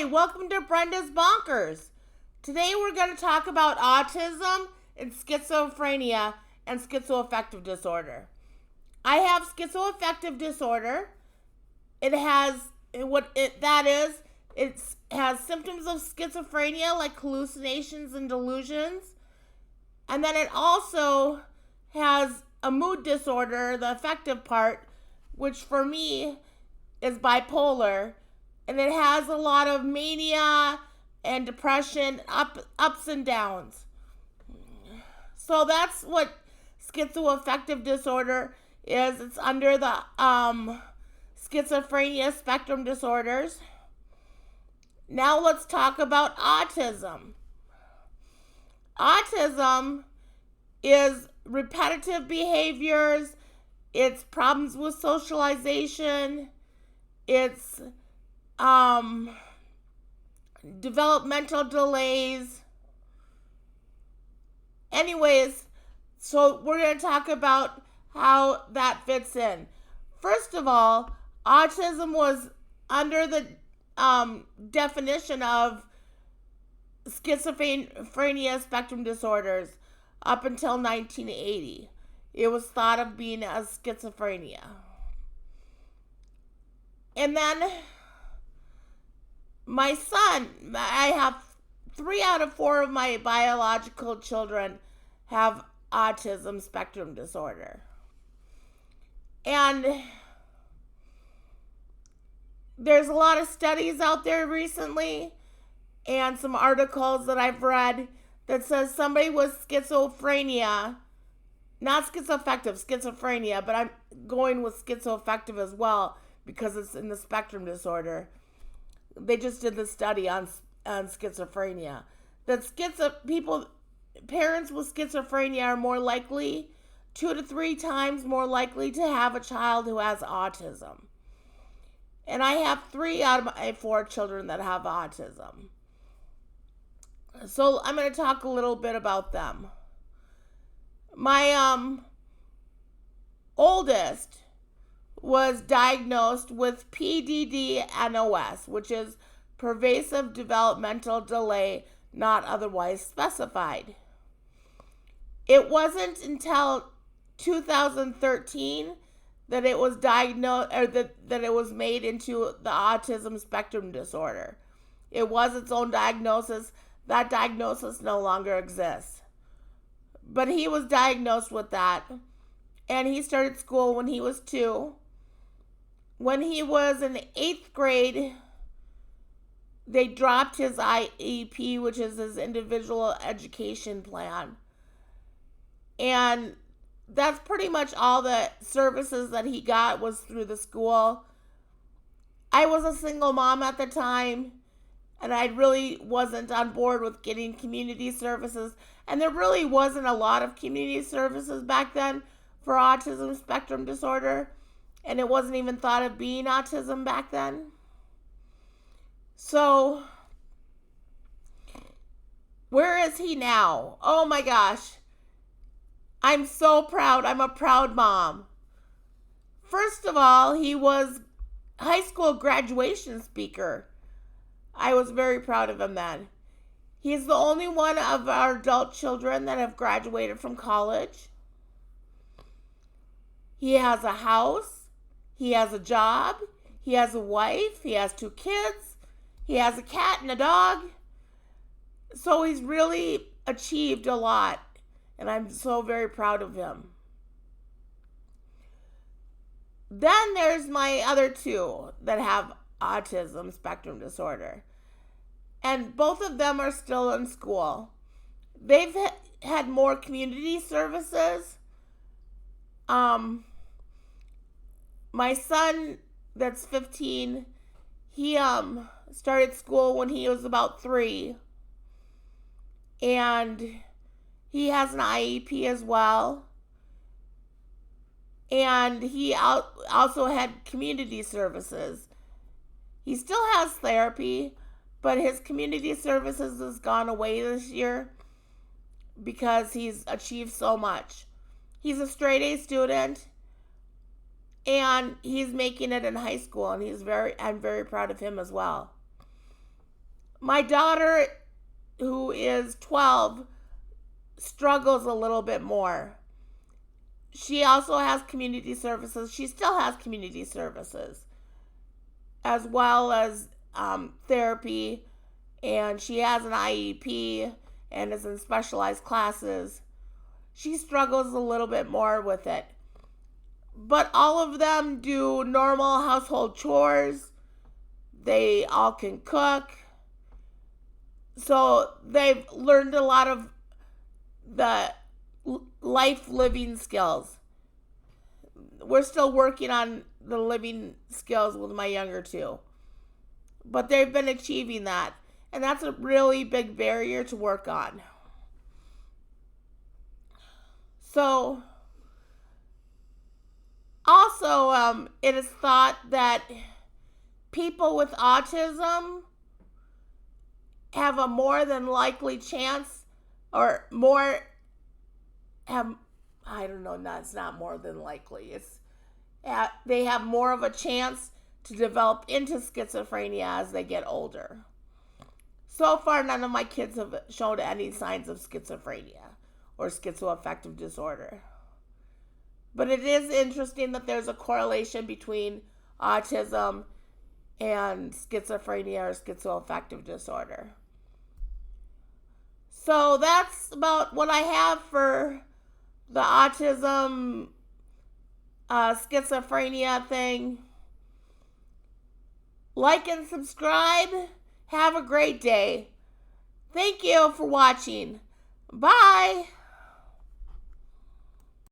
Hi, welcome to Brenda's Bonkers. Today we're going to talk about autism and schizophrenia and schizoaffective disorder. I have schizoaffective disorder. It has symptoms of schizophrenia like hallucinations and delusions. And then it also has a mood disorder, the affective part, which for me is bipolar. And it has a lot of mania and depression, ups and downs. So that's what schizoaffective disorder is. It's under the schizophrenia spectrum disorders. Now let's talk about autism. Autism is repetitive behaviors. It's problems with socialization. It's developmental delays. Anyways, so we're going to talk about how that fits in. First of all, autism was under the definition of schizophrenia spectrum disorders up until 1980. It was thought of being as schizophrenia. And then my son, I have 3 out of 4 of my biological children have autism spectrum disorder. And there's a lot of studies out there recently and some articles that I've read that says somebody with schizophrenia, not schizoaffective, schizophrenia, but I'm going with schizoaffective as well because it's in the spectrum disorder. They just did the study on schizophrenia. That parents with schizophrenia are more likely, 2 to 3 times more likely to have a child who has autism. And I have 3 out of my 4 children that have autism. So I'm going to talk a little bit about them. My oldest was diagnosed with PDD-NOS, which is pervasive developmental delay not otherwise specified. It wasn't until 2013 that it was diagnosed, or that it was made into the autism spectrum disorder. It was its own diagnosis. That diagnosis no longer exists. But he was diagnosed with that, and he started school when he was 2. When he was in 8th grade, they dropped his IEP, which is his individual education plan. And that's pretty much all the services that he got was through the school. I was a single mom at the time, and I really wasn't on board with getting community services. And there really wasn't a lot of community services back then for autism spectrum disorder. And it wasn't even thought of being autism back then. So, where is he now? Oh my gosh. I'm so proud. I'm a proud mom. First of all, he was high school graduation speaker. I was very proud of him then. He's the only one of our adult children that have graduated from college. He has a house. He has a job. He has a wife. He has 2 kids. He has a cat and a dog. So he's really achieved a lot. And I'm so very proud of him. Then there's my other 2 that have autism spectrum disorder. And both of them are still in school. They've had more community services. My son that's 15, he started school when he was about 3. And he has an IEP as well. And he also had community services. He still has therapy, but his community services has gone away this year because he's achieved so much. He's a straight A student. And he's making it in high school, and I'm very proud of him as well. My daughter, who is 12, struggles a little bit more. She also has community services. She still has community services, as well as therapy, and she has an IEP and is in specialized classes. She struggles a little bit more with it. But all of them do normal household chores. They all can cook. So they've learned a lot of the life living skills. We're still working on the living skills with my younger two, but they've been achieving that, and that's a really big barrier to work on. So also, it is thought that people with autism have a more than likely chance, or more have, I don't know, no, it's not more than likely. They have more of a chance to develop into schizophrenia as they get older. So far, none of my kids have shown any signs of schizophrenia or schizoaffective disorder. But it is interesting that there's a correlation between autism and schizophrenia or schizoaffective disorder. So that's about what I have for the autism schizophrenia thing. Like and subscribe. Have a great day. Thank you for watching. Bye.